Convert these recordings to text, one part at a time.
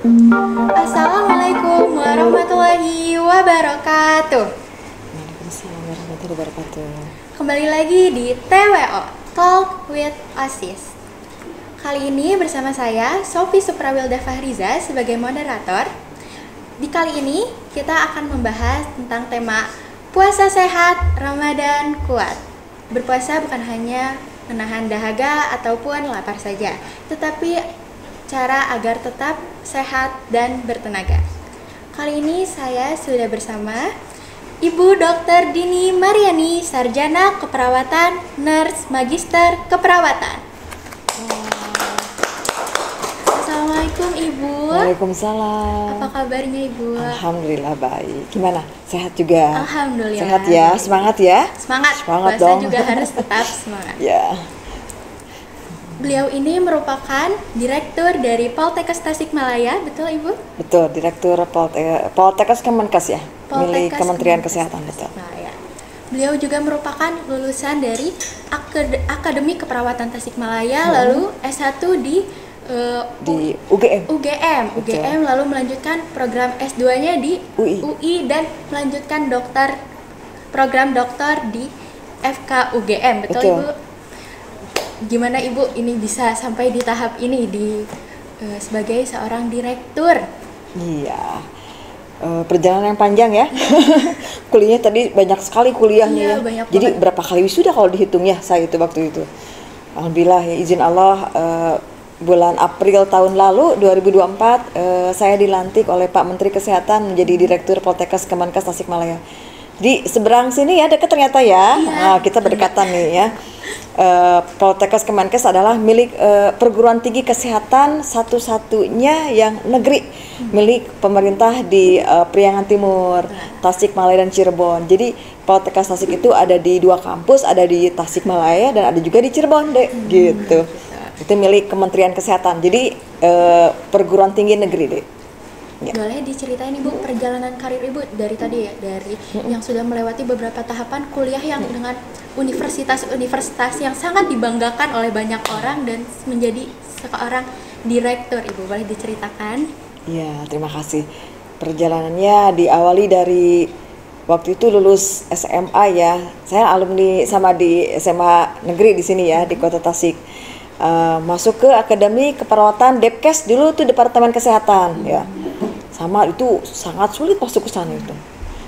Assalamualaikum warahmatullahi wabarakatuh. Waalaikumsalam warahmatullahi wabarakatuh. Kembali lagi di TWO Talk with Osis. Kali ini bersama saya Sofi Suprawilda Fahriza sebagai moderator. Di kali ini kita akan membahas tentang tema puasa sehat, Ramadan kuat. Berpuasa bukan hanya menahan dahaga ataupun lapar saja, tetapi cara agar tetap sehat dan bertenaga. Kali ini saya sudah bersama Ibu Dr. Dini Mariani, Sarjana Keperawatan, Nurse Magister Keperawatan. Assalamualaikum Ibu. Waalaikumsalam. Apa kabarnya Ibu? Alhamdulillah baik. Gimana? Sehat juga? Alhamdulillah. Sehat ya? Semangat ya? Semangat Semangat puasa dong. juga harus tetap semangat. Ya. Beliau ini merupakan Direktur dari Poltekkes Tasikmalaya, betul Ibu? Betul, Direktur Poltekkes Kemenkes ya? Milik Poltekkes Kementerian Kemenkes Kesehatan, betul. Tasikmalaya. Beliau juga merupakan lulusan dari Akademi Keperawatan Tasikmalaya, lalu S1 di UGM. Betul. UGM, lalu melanjutkan program S2-nya di UI dan melanjutkan program doktor di FK UGM, betul. Ibu? Gimana Ibu ini bisa sampai di tahap ini sebagai seorang direktur? Iya. Perjalanan yang panjang ya. Kuliahnya tadi banyak sekali kuliahnya. Iya, banyak Jadi banget. berapa kali wisuda kalau dihitung ya saya itu waktu itu. Alhamdulillah ya, izin Allah bulan April tahun lalu 2024 saya dilantik oleh Pak Menteri Kesehatan menjadi Direktur Poltekkes Kemenkes Tasikmalaya. Jadi seberang sini ya, dekat ternyata ya. Iya, Nah, kita berdekatan nih ya. Poltekkes Kemenkes adalah milik perguruan tinggi kesehatan satu-satunya yang negeri, milik pemerintah di Priangan Timur, Tasikmalaya dan Cirebon. Jadi Poltekkes Tasik itu ada di 2 kampus, ada di Tasikmalaya dan ada juga di Cirebon deh, gitu. Itu milik Kementerian Kesehatan. Jadi perguruan tinggi negeri deh. Ya. Boleh diceritain Ibu perjalanan karir Ibu dari tadi ya, dari yang sudah melewati beberapa tahapan kuliah yang dengan universitas-universitas yang sangat dibanggakan oleh banyak orang dan menjadi seorang direktur. Ibu boleh diceritakan? Ya, terima kasih. Perjalanannya diawali dari waktu itu lulus SMA ya. Saya alumni sama di SMA negeri di sini ya, di Kota Tasik. Masuk ke Akademi Keperawatan Depkes dulu tuh Departemen Kesehatan ya. Sama itu sangat sulit masuk ke sana itu.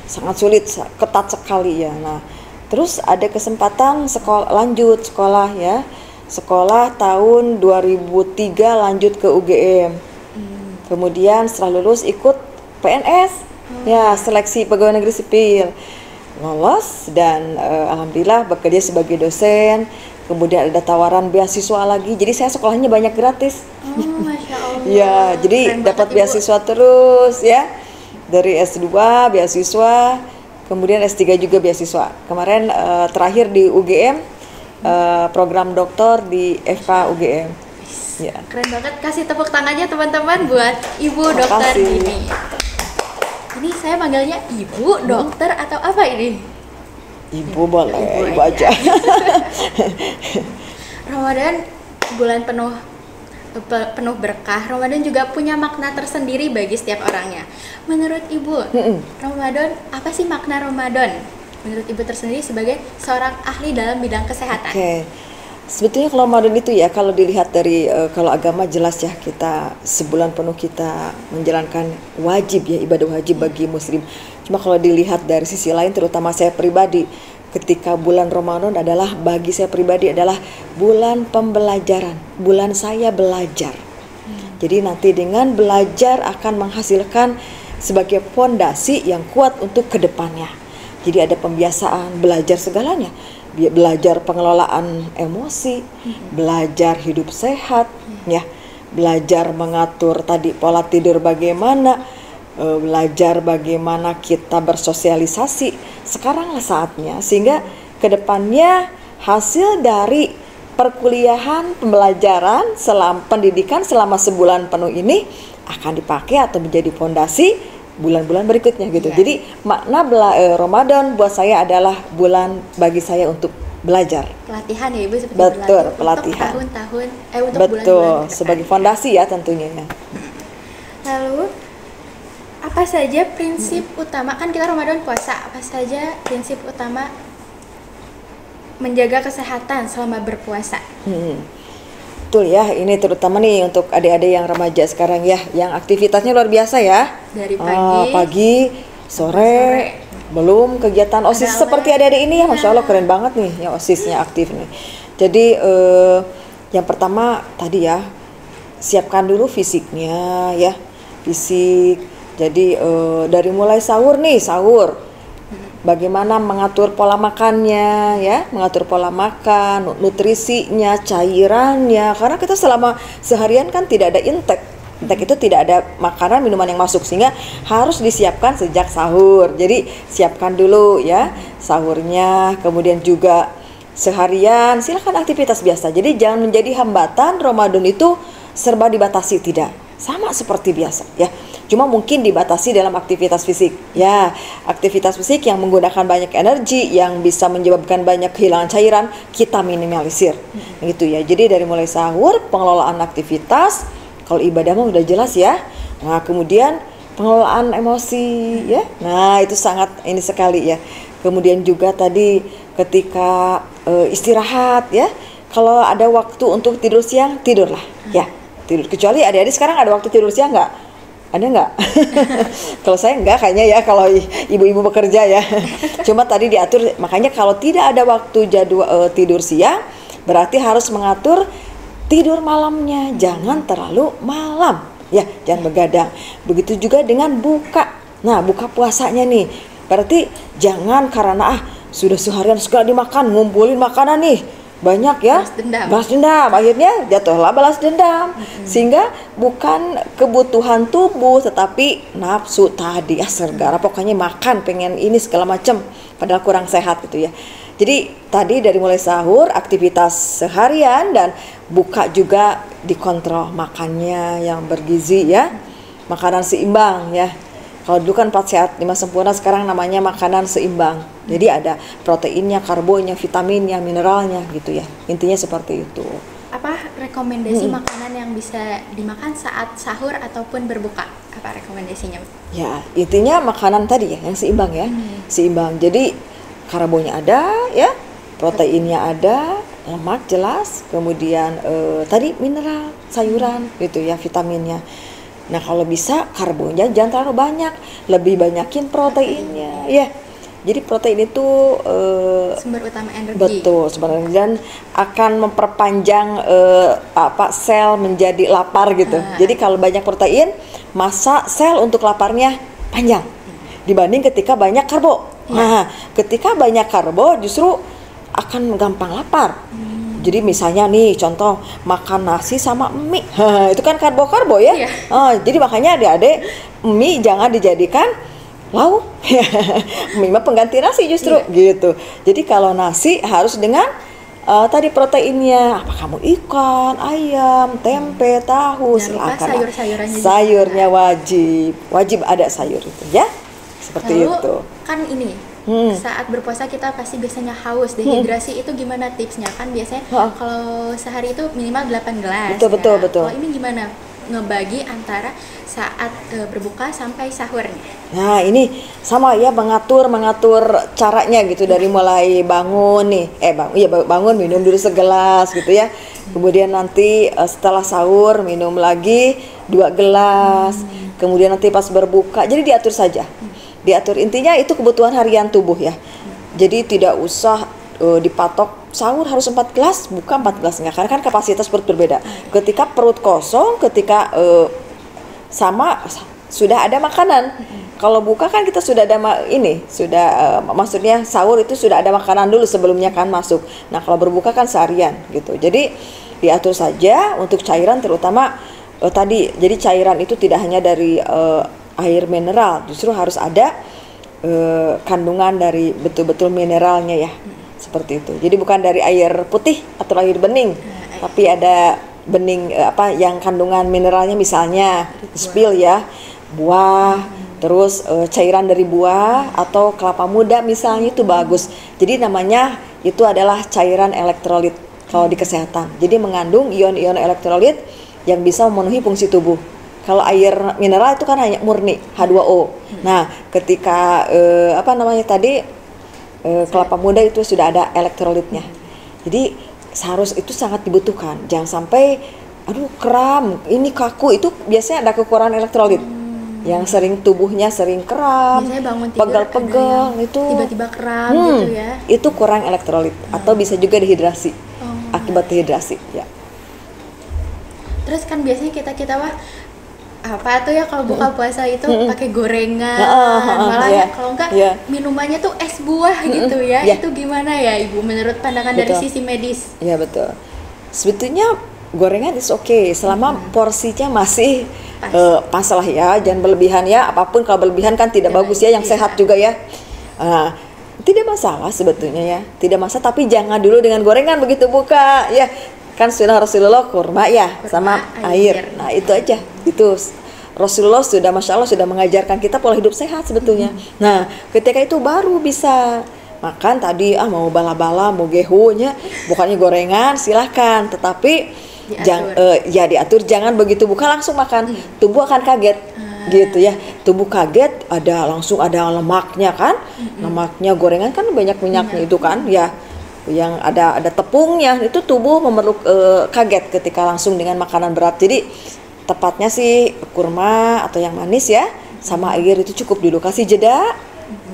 Sangat sulit, ketat sekali ya. Nah, terus ada kesempatan lanjut sekolah ya. Sekolah tahun 2003 lanjut ke UGM. Kemudian setelah lulus ikut PNS. Ya, seleksi pegawai negeri sipil. Lolos dan alhamdulillah bekerja sebagai dosen. Kemudian ada tawaran beasiswa lagi. Jadi saya sekolahnya banyak gratis. Oh, Masya Allah. Ya, jadi Keren dapat banget, Ibu. beasiswa terus ya. Dari S2 beasiswa, kemudian S3 juga beasiswa. Kemarin terakhir di UGM program doktor di FK UGM. Ya. Keren banget, kasih tepuk tangannya teman-teman buat Ibu Dokter Makasih. Dini. Ini saya manggilnya Ibu, Dokter atau apa ini? Ibu boleh, Ibu ibu aja. Ramadan bulan penuh berkah. Ramadan juga punya makna tersendiri bagi setiap orangnya. Menurut Ibu, Ramadan, apa sih makna Ramadan? Menurut Ibu tersendiri sebagai seorang ahli dalam bidang kesehatan. Oke. Sebetulnya kalau Ramadan itu ya, kalau dilihat dari kalau agama jelas ya, kita sebulan penuh kita menjalankan wajib ya, ibadah wajib bagi muslim. Cuma kalau dilihat dari sisi lain, terutama saya pribadi, ketika bulan Ramadan adalah bagi saya pribadi adalah bulan pembelajaran, bulan saya belajar. Jadi nanti dengan belajar akan menghasilkan sebagai fondasi yang kuat untuk kedepannya. Jadi ada pembiasaan belajar segalanya. Belajar pengelolaan emosi, belajar hidup sehat, ya, belajar mengatur tadi pola tidur bagaimana, belajar bagaimana kita bersosialisasi. Sekaranglah saatnya, sehingga kedepannya hasil dari perkuliahan, pembelajaran, pendidikan selama sebulan penuh ini akan dipakai atau menjadi fondasi bulan-bulan berikutnya gitu. Yeah. Jadi makna Ramadan buat saya adalah bulan bagi saya untuk belajar. Pelatihan ya Ibu, seperti Betul, berlatih pelatihan. untuk tahun-tahun untuk Betul, bulan-bulan ke depan. sebagai fondasi ya tentunya ya. Lalu apa saja prinsip utama, kan kita Ramadan puasa, apa saja prinsip utama menjaga kesehatan selama berpuasa? Betul ya, ini terutama nih untuk adik-adik yang remaja sekarang ya, yang aktivitasnya luar biasa ya. Dari pagi, pagi, sore, belum kegiatan OSIS seperti adik-adik ini ya, Masya Allah keren banget nih yang OSISnya aktif nih. Jadi yang pertama tadi ya, siapkan dulu fisiknya ya, fisik. Jadi dari mulai sahur nih, bagaimana mengatur pola makannya ya, mengatur pola makan, nutrisinya, cairannya, karena kita selama seharian kan tidak ada intake itu tidak ada makanan minuman yang masuk, sehingga harus disiapkan sejak sahur. Jadi siapkan dulu ya sahurnya, kemudian juga seharian silakan aktivitas biasa. Jadi jangan menjadi hambatan Ramadan itu serba dibatasi, tidak, sama seperti biasa ya. Cuma mungkin dibatasi dalam aktivitas fisik. Ya, aktivitas fisik yang menggunakan banyak energi, yang bisa menyebabkan banyak kehilangan cairan, kita minimalisir. Gitu ya. Jadi dari mulai sahur, pengelolaan aktivitas, kalau ibadah mah udah jelas ya. Nah, kemudian pengelolaan emosi ya. Nah, itu sangat ini sekali ya. Kemudian juga tadi ketika istirahat ya. Kalau ada waktu untuk tidur siang, tidurlah ya. Tidur. Kecuali adik-adik sekarang ada waktu tidur siang nggak? Ada nggak? Kalau saya nggak kayaknya ya, kalau ibu-ibu bekerja ya. Cuma tadi diatur, makanya kalau tidak ada waktu jadwal tidur siang, berarti harus mengatur tidur malamnya, jangan terlalu malam ya, jangan begadang. Begitu juga dengan buka. Nah, buka puasanya nih, berarti jangan karena sudah seharian segala dimakan, ngumpulin makanan nih banyak ya, balas dendam, akhirnya jatuhlah balas dendam. Sehingga bukan kebutuhan tubuh tetapi nafsu tadi sergara, pokoknya makan pengen ini segala macam, padahal kurang sehat gitu ya. Jadi tadi dari mulai sahur, aktivitas seharian, dan buka juga dikontrol makannya yang bergizi ya, makanan seimbang ya. Kalau dulu kan 4 sehat 5 sempurna, sekarang namanya makanan seimbang. Jadi ada proteinnya, karbonya, vitaminnya, mineralnya gitu ya. Intinya seperti itu. Apa rekomendasi makanan yang bisa dimakan saat sahur ataupun berbuka? Apa rekomendasinya? Ya, intinya makanan tadi ya, yang seimbang ya. Seimbang. Jadi karbonya ada ya, proteinnya ada, lemak jelas, kemudian tadi mineral, sayuran gitu ya, vitaminnya. Nah, kalau bisa karbonya jangan terlalu banyak, lebih banyakin proteinnya ya. Jadi protein itu sumber utama energi. Betul, sumber energi, dan akan memperpanjang sel menjadi lapar gitu. Jadi kalau banyak protein, masa sel untuk laparnya panjang dibanding ketika banyak karbo. Nah, ketika banyak karbo justru akan gampang lapar. Jadi misalnya nih contoh makan nasi sama mie, itu kan karbo ya. Jadi makanya adik-adik, mie jangan dijadikan lauk. Mie mah pengganti nasi justru gitu. Jadi kalau nasi harus dengan tadi proteinnya, apa kamu ikan, ayam, tempe, tahu, silakan. Sayurnya wajib ada sayur itu ya. Seperti itu. Kan ini saat berpuasa kita pasti biasanya haus, dehidrasi, itu gimana tipsnya? Kan biasanya kalau sehari itu minimal 8 gelas. Betul. Kalau ini gimana ngebagi antara saat berbuka sampai sahurnya? Nah, ini sama ya, mengatur caranya gitu, dari mulai bangun nih, bangun minum dulu segelas gitu ya. Kemudian nanti setelah sahur minum lagi 2 gelas. Kemudian nanti pas berbuka, jadi diatur saja. Diatur, intinya itu kebutuhan harian tubuh ya. Jadi tidak usah dipatok sahur harus 4 gelas, buka 4 gelas enggak, karena kan kapasitas perut berbeda. Ketika perut kosong, ketika sama sudah ada makanan. Kalau buka kan kita sudah ada maksudnya sahur itu sudah ada makanan dulu sebelumnya kan masuk. Nah, kalau berbuka kan seharian gitu. Jadi diatur saja untuk cairan, terutama tadi. Jadi cairan itu tidak hanya dari air mineral, justru harus ada kandungan dari betul-betul mineralnya ya, seperti itu. Jadi bukan dari air putih atau air bening, tapi ada bening yang kandungan mineralnya, misalnya spill ya, buah, terus cairan dari buah atau kelapa muda misalnya, itu bagus. Jadi namanya itu adalah cairan elektrolit kalau di kesehatan. Jadi mengandung ion-ion elektrolit yang bisa memenuhi fungsi tubuh. Kalau air mineral itu kan hanya murni H2O. Nah, ketika apa namanya tadi kelapa muda itu sudah ada elektrolitnya. Jadi itu sangat dibutuhkan. Jangan sampai aduh kram, ini kaku, itu biasanya ada kekurangan elektrolit. Yang sering tubuhnya sering kram, biasanya bangun tidur pegel-pegel itu tiba-tiba kram gitu ya. Itu kurang elektrolit atau bisa juga dehidrasi. Akibat dehidrasi ya. Terus kan biasanya kita wah apa tuh ya kalau buka puasa itu pakai gorengan, malah kalau enggak minumannya tuh es buah gitu ya. Itu gimana ya Ibu menurut pandangan dari sisi medis? Iya betul. Sebetulnya gorengan is okay selama porsinya masih pas lah ya, jangan berlebihan ya. Apapun kalau berlebihan kan tidak bagus ya, yang sehat juga ya. Tidak masalah sebetulnya ya, tidak masalah, tapi jangan dulu dengan gorengan begitu buka ya. Kan sunnah Rasulullah kurma ya, sama air. Nah itu aja, itu Rasulullah sudah Masya Allah sudah mengajarkan kita pola hidup sehat sebetulnya. Nah ketika itu baru bisa makan tadi mau bala-bala, mau gehunya, bukannya gorengan silahkan, tetapi diatur, jangan begitu buka langsung makan, tubuh akan kaget. Gitu ya, tubuh kaget, langsung ada lemaknya kan, lemaknya gorengan kan banyak minyaknya itu kan ya, yang ada tepungnya, itu tubuh memerlukan kaget ketika langsung dengan makanan berat. Jadi tepatnya sih kurma atau yang manis ya, sama air itu cukup dulu, kasih jeda,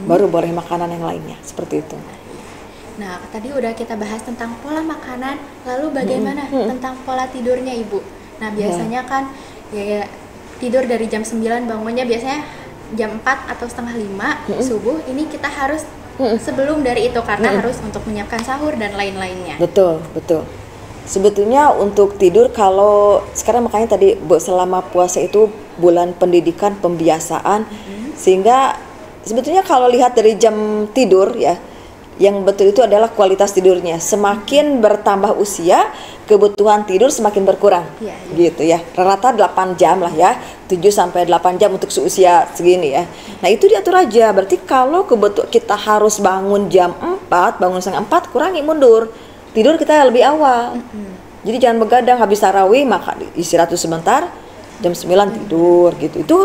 baru boleh makanan yang lainnya seperti itu. Nah tadi udah kita bahas tentang pola makanan, lalu bagaimana tentang pola tidurnya Ibu? Nah biasanya kan ya tidur dari jam 9, bangunnya biasanya jam 4 atau setengah 5 subuh. Ini kita harus sebelum dari itu karena harus untuk menyiapkan sahur dan lain-lainnya. Betul. Sebetulnya untuk tidur, kalau sekarang makanya tadi selama puasa itu bulan pendidikan pembiasaan, sehingga sebetulnya kalau lihat dari jam tidur ya, yang betul itu adalah kualitas tidurnya. Semakin bertambah usia, kebutuhan tidur semakin berkurang. Gitu ya. Rata-rata 8 jam lah ya. 7 sampai 8 jam untuk seusia segini ya. Nah, itu diatur aja. Berarti kalau kita harus bangun jam 4, bangun setengah 4, kurangi mundur. Tidur kita lebih awal. Jadi jangan begadang habis tarawih maka istirahat sebentar, jam 9 tidur gitu. Itu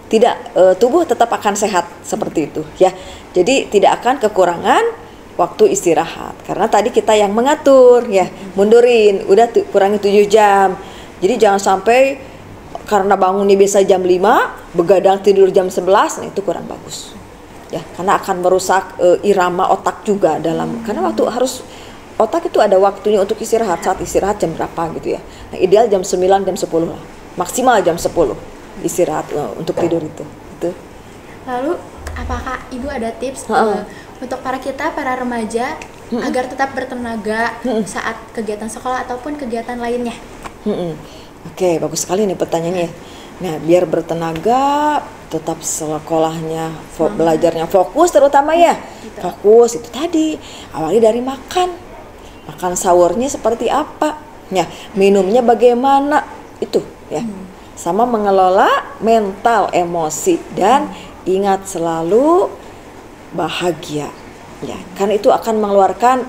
tidak tubuh tetap akan sehat seperti itu ya. Jadi tidak akan kekurangan waktu istirahat, karena tadi kita yang mengatur ya, mundurin, udah kurangi 7 jam. Jadi jangan sampai karena bangunnya biasa jam 5, begadang tidur jam 11, nah itu kurang bagus. Ya, karena akan merusak irama otak juga karena waktu otak itu ada waktunya untuk istirahat, saat istirahat jam berapa gitu ya. Nah, ideal jam 9, jam 10 lah. Maksimal jam 10 istirahat untuk tidur itu. Lalu apakah Ibu ada tips untuk para remaja agar tetap bertenaga saat kegiatan sekolah ataupun kegiatan lainnya? Oke, bagus sekali nih pertanyaannya. Nah, biar bertenaga, tetap sekolahnya, belajarnya fokus terutama ya. Fokus itu tadi, awali dari makan sahurnya seperti apa, ya, minumnya bagaimana, itu ya. Sama mengelola mental, emosi, dan ingat selalu bahagia ya, karena itu akan mengeluarkan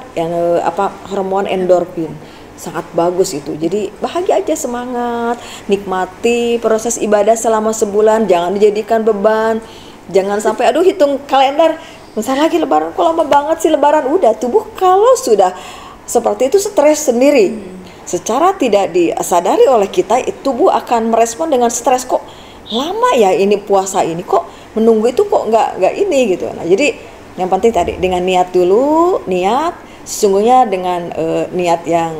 hormon endorfin, sangat bagus itu. Jadi bahagia aja, semangat, nikmati proses ibadah selama sebulan, jangan dijadikan beban, jangan sampai hitung kalender, bentar lagi lebaran, kok lama banget sih lebaran. Udah, tubuh kalau sudah seperti itu stres sendiri, secara tidak disadari oleh kita, tubuh akan merespon dengan stres, kok lama ya ini puasa ini, kok menunggu itu kok nggak ini gitu. Nah, jadi yang penting tadi dengan niat dulu, sesungguhnya dengan niat yang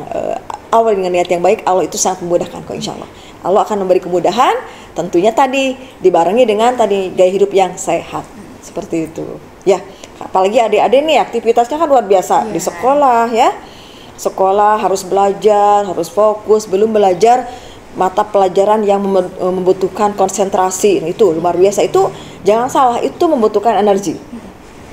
awal dengan niat yang baik, Allah itu sangat memudahkan kok, insya Allah. Allah akan memberi kemudahan, tentunya tadi dibarengi dengan tadi gaya hidup yang sehat, seperti itu. Ya, apalagi adik-adik nih aktivitasnya kan luar biasa di sekolah ya. Sekolah harus belajar, harus fokus, belum belajar mata pelajaran yang membutuhkan konsentrasi. Itu luar biasa, itu jangan salah, itu membutuhkan energi.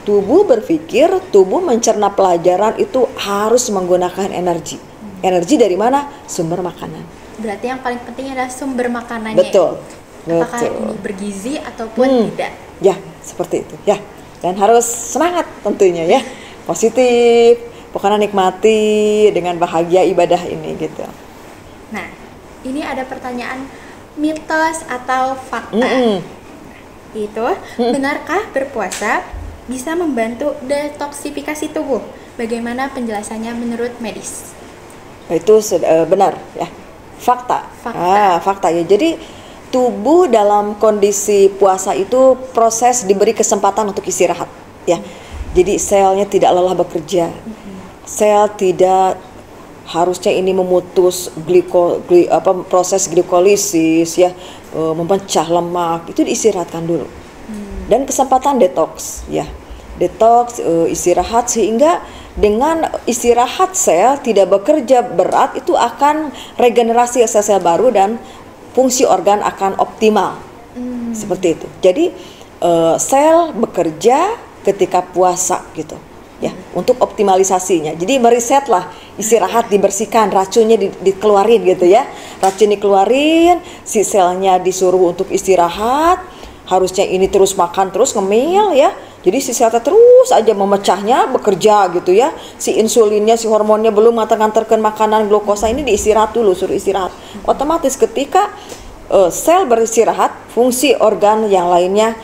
Tubuh berpikir, tubuh mencerna pelajaran itu harus menggunakan energi. Energi dari mana? Sumber makanan. Berarti yang paling penting adalah sumber makanannya. Betul. Apakah ini bergizi ataupun tidak? Ya, seperti itu ya. Dan harus semangat tentunya ya. Positif, pokoknya nikmati dengan bahagia ibadah ini gitu. Nah, ini ada pertanyaan mitos atau fakta. Itu, benarkah berpuasa bisa membantu detoksifikasi tubuh? Bagaimana penjelasannya menurut medis? Itu benar ya. Fakta. Fakta ya. Jadi tubuh dalam kondisi puasa itu proses diberi kesempatan untuk istirahat ya. Jadi selnya tidak lelah bekerja. Sel tidak harusnya ini memutus proses glikolisis ya, memecah lemak, itu diistirahatkan dulu. Dan kesempatan detox ya. Detox, istirahat, sehingga dengan istirahat sel tidak bekerja berat, itu akan regenerasi sel-sel baru dan fungsi organ akan optimal. Seperti itu. Jadi sel bekerja ketika puasa gitu ya, untuk optimalisasinya. Jadi meriset lah, istirahat, dibersihkan, racunnya dikeluarin gitu ya. Racun dikeluarin, si selnya disuruh untuk istirahat. Harusnya ini terus makan, terus ngemil ya. Jadi si selnya terus aja memecahnya, bekerja gitu ya. Si insulinnya, si hormonnya belum nganter-nganterkan makanan, glukosa, ini diistirahat dulu, suruh istirahat. Otomatis ketika sel beristirahat, fungsi organ yang lainnya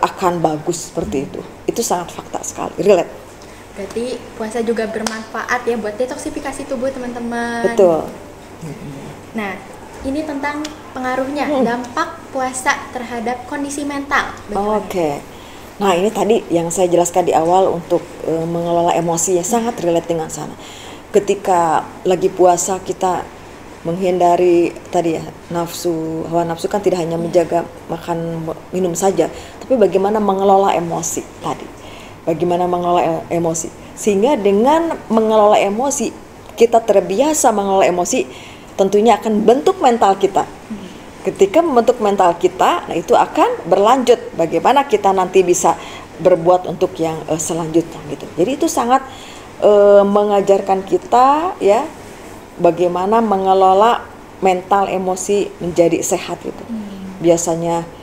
akan bagus seperti itu. Itu sangat fakta sekali, relate. Berarti puasa juga bermanfaat ya buat detoksifikasi tubuh, teman-teman. Betul. Nah, ini tentang pengaruhnya, dampak puasa terhadap kondisi mental. Oke. Nah, ini tadi yang saya jelaskan di awal untuk mengelola emosi ya, sangat relate dengan sana. Ketika lagi puasa kita menghindari tadi ya, hawa nafsu kan tidak hanya menjaga makan minum saja, tapi bagaimana mengelola emosi tadi. Bagaimana mengelola emosi, sehingga dengan mengelola emosi, kita terbiasa mengelola emosi, tentunya akan bentuk mental kita. Ketika membentuk mental kita, nah itu akan berlanjut bagaimana kita nanti bisa berbuat untuk yang selanjutnya gitu. Jadi itu sangat mengajarkan kita ya, bagaimana mengelola mental emosi menjadi sehat gitu. Biasanya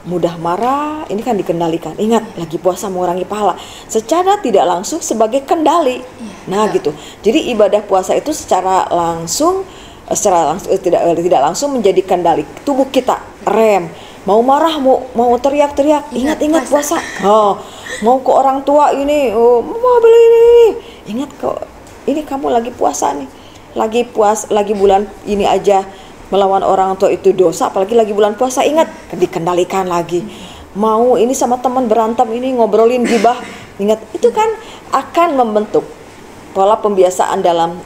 mudah marah, ini kan dikendalikan. Ingat, lagi puasa mengurangi pahala secara tidak langsung sebagai kendali. Nah gitu. Jadi ibadah puasa itu secara langsung tidak langsung menjadi kendali tubuh kita, rem. Mau marah, mau teriak-teriak, ingat puasa. Mau ke orang tua ini, mau beli ini, ingat kok, ini kamu lagi puasa nih, lagi bulan ini aja melawan orang tua itu dosa, apalagi lagi bulan puasa, ingat, dikendalikan lagi. Mau ini sama teman berantem, ini ngobrolin gibah, ingat, itu kan akan membentuk pola pembiasaan dalam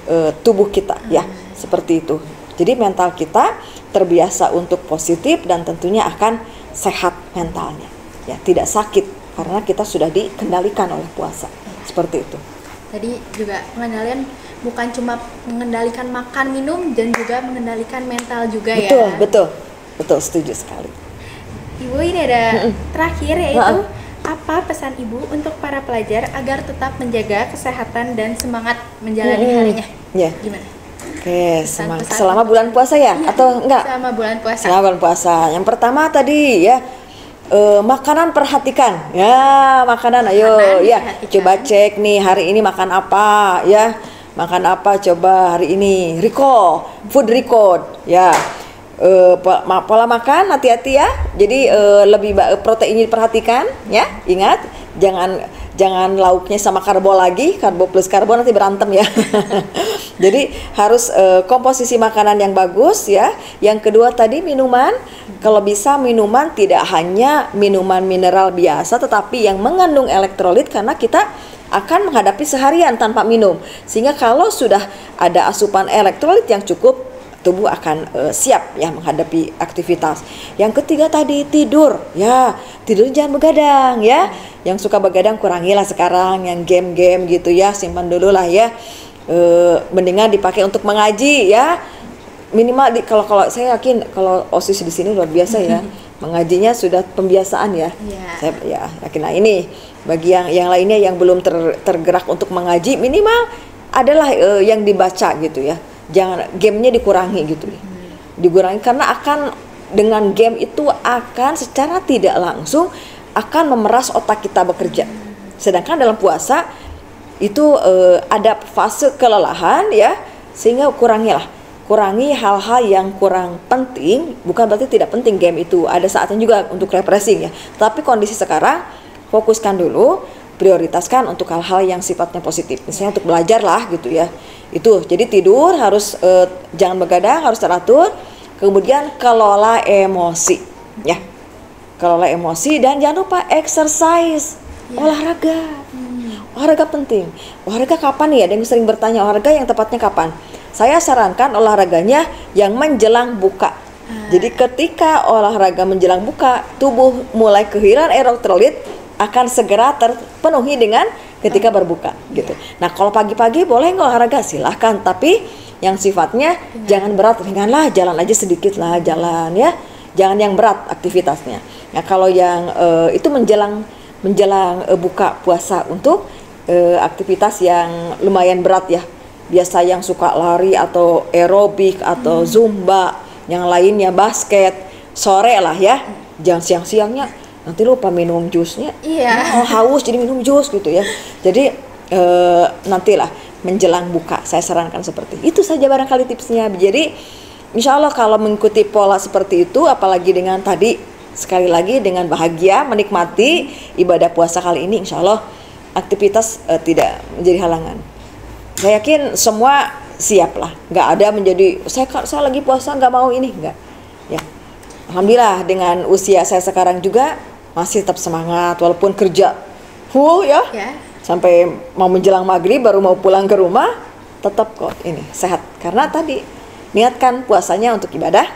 tubuh kita ya, seperti itu. Jadi mental kita terbiasa untuk positif dan tentunya akan sehat mentalnya ya, tidak sakit karena kita sudah dikendalikan oleh puasa. Seperti itu. Tadi juga pengendalian bukan cuma mengendalikan makan minum dan juga mengendalikan mental juga. Betul, setuju sekali. Ibu, ini ada terakhir, yaitu apa pesan Ibu untuk para pelajar agar tetap menjaga kesehatan dan semangat menjalani harinya? Gimana? Oke, selama bulan puasa ya? Atau enggak? Selama bulan puasa. Selama bulan puasa. Yang pertama tadi ya, makanan perhatikan ya, makanan ayo ya, coba cek nih hari ini makan apa ya, makan apa coba hari ini, food record ya, pola makan hati-hati ya, jadi lebih proteinnya diperhatikan ya, ingat jangan lauknya sama karbo lagi, karbo plus karbo nanti berantem ya. Jadi harus komposisi makanan yang bagus ya. Yang kedua tadi minuman, kalau bisa minuman tidak hanya minuman mineral biasa, tetapi yang mengandung elektrolit, karena kita akan menghadapi seharian tanpa minum. Sehingga kalau sudah ada asupan elektrolit yang cukup, tubuh akan siap ya menghadapi aktivitas. Yang ketiga tadi tidur ya, tidur jangan begadang ya. Yang suka begadang kurangilah sekarang, yang game-game gitu ya, simpan dulu lah ya. Mendingan dipakai untuk mengaji ya, minimal kalau saya yakin kalau OSIS di sini luar biasa ya, mengajinya sudah pembiasaan ya. Saya ya yakin. Nah ini bagi yang lainnya yang belum tergerak untuk mengaji, minimal adalah yang dibaca gitu ya, jangan gamenya dikurangi gitu, dikurangi karena akan dengan game itu akan secara tidak langsung akan memeras otak kita bekerja. Sedangkan dalam puasa itu ada fase kelelahan ya, sehingga kurangilah kurangi hal-hal yang kurang penting. Bukan berarti tidak penting game itu, ada saatnya juga untuk refreshing ya. Tapi kondisi sekarang fokuskan dulu, prioritaskan untuk hal-hal yang sifatnya positif. Misalnya untuk belajar lah gitu ya. Itu jadi tidur harus jangan begadang, harus teratur. Kemudian kelola emosi ya, kelola emosi, dan jangan lupa exercise, olahraga. Olahraga penting. Olahraga kapan nih? Ada yang sering bertanya olahraga yang tepatnya kapan? Saya sarankan olahraganya yang menjelang buka. Jadi ketika olahraga menjelang buka, tubuh mulai kehilangan elektrolit, akan segera terpenuhi dengan ketika berbuka gitu. Nah kalau pagi-pagi boleh nggak olahraga? Silahkan, tapi yang sifatnya jangan berat, ringan lah, jalan aja sedikit lah, jalan ya, jangan yang berat aktivitasnya. Nah kalau yang itu menjelang buka puasa untuk aktivitas yang lumayan berat ya, biasa yang suka lari atau aerobik atau zumba, yang lainnya basket, sore lah ya, jangan siang-siangnya nanti lupa minum jusnya, haus jadi minum jus gitu ya. Jadi nantilah menjelang buka saya sarankan seperti itu saja barangkali tipsnya. Jadi insya Allah kalau mengikuti pola seperti itu, apalagi dengan tadi sekali lagi dengan bahagia menikmati ibadah puasa kali ini, insya Allah aktivitas tidak menjadi halangan. Saya yakin semua siap lah, nggak ada menjadi saya lagi puasa nggak mau ini, nggak ya. Alhamdulillah dengan usia saya sekarang juga masih tetap semangat walaupun kerja full ya. Sampai mau menjelang maghrib baru mau pulang ke rumah, tetap kok ini sehat karena tadi niatkan puasanya untuk ibadah,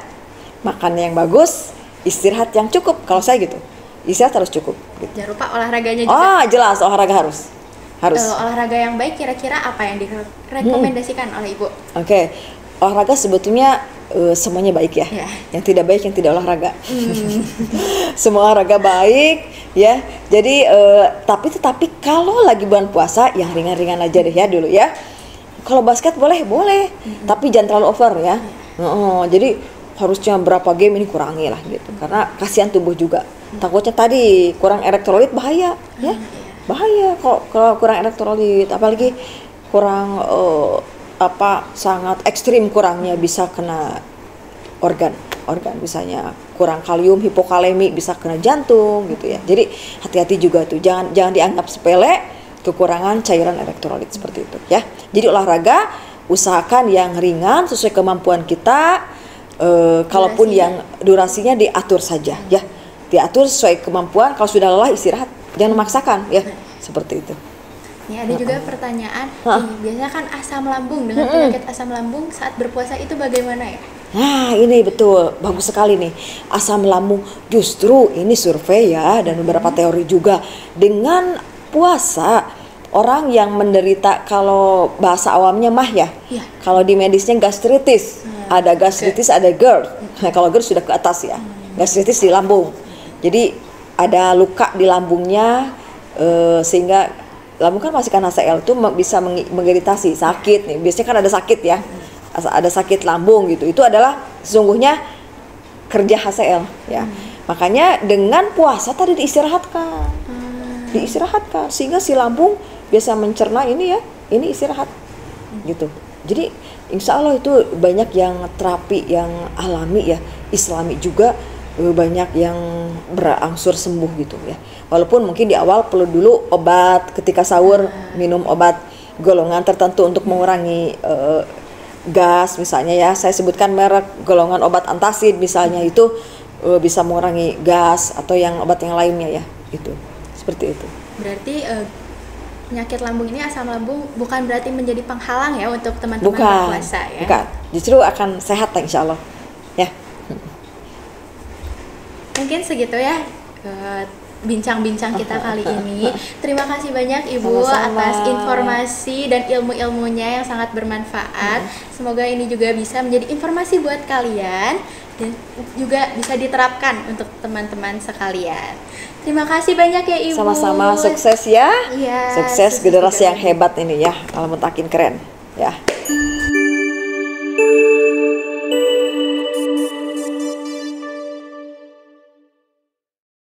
makan yang bagus, istirahat yang cukup. Kalau saya gitu, istirahat harus cukup gitu. Jangan lupa olahraganya juga. Jelas olahraga harus. Olahraga yang baik kira-kira apa yang direkomendasikan oleh Ibu? Oke. Olahraga sebetulnya semuanya baik ya. Yang tidak baik yang tidak olahraga. Semua olahraga baik ya. Jadi tetapi kalau lagi bulan puasa yang ringan-ringan aja deh ya dulu ya. Kalau basket boleh, tapi jangan terlalu over ya. Jadi harusnya berapa game ini kurangi lah gitu. Karena kasihan tubuh juga. Takutnya tadi kurang elektrolit bahaya ya. Bahaya kalau kurang elektrolit, apalagi kurang sangat ekstrim kurangnya bisa kena organ misalnya kurang kalium, hipokalemi bisa kena jantung gitu ya. Jadi hati-hati juga tuh, jangan dianggap sepele kekurangan cairan elektrolit seperti itu ya. Jadi olahraga usahakan yang ringan sesuai kemampuan kita. Kalaupun yang durasinya diatur saja ya, diatur sesuai kemampuan. Kalau sudah lelah istirahat, jangan memaksakan ya, seperti itu. Ini ada juga pertanyaan, biasanya kan asam lambung, dengan penyakit asam lambung saat berpuasa itu bagaimana ya? Nah ini betul, bagus sekali nih. Asam lambung justru ini survei ya, dan beberapa teori juga. Dengan puasa, orang yang menderita, kalau bahasa awamnya mah ya, kalau di medisnya gastritis, ada gastritis, ada GERD. Nah kalau GERD sudah ke atas ya, gastritis di lambung. Jadi ada luka di lambungnya, sehingga lambung kan masih kan HCl itu bisa mengiritasi, sakit nih. Biasanya kan ada sakit ya, ada sakit lambung gitu. Itu adalah sesungguhnya kerja HCl ya. Makanya dengan puasa tadi diistirahatkan, sehingga si lambung biasa mencerna ini ya, ini istirahat gitu. Jadi insya Allah itu banyak yang terapi yang alami ya, islami juga banyak yang berangsur sembuh gitu ya. Walaupun mungkin di awal perlu dulu obat, ketika sahur minum obat golongan tertentu untuk mengurangi gas misalnya ya. Saya sebutkan merek golongan obat antacid misalnya, itu bisa mengurangi gas, atau yang obat yang lainnya ya, itu seperti itu. Berarti penyakit lambung ini, asam lambung, bukan berarti menjadi penghalang ya untuk teman-teman berpuasa ya? Bukan, justru akan sehat insya Allah ya. Mungkin segitu ya bincang-bincang kita kali ini. Terima kasih banyak Ibu atas informasi dan ilmu-ilmunya yang sangat bermanfaat. Semoga ini juga bisa menjadi informasi buat kalian dan juga bisa diterapkan untuk teman-teman sekalian. Terima kasih banyak ya Ibu. Sama-sama, sukses ya. Iya, sukses generasi yang hebat ini ya. Kalau mutakin keren ya.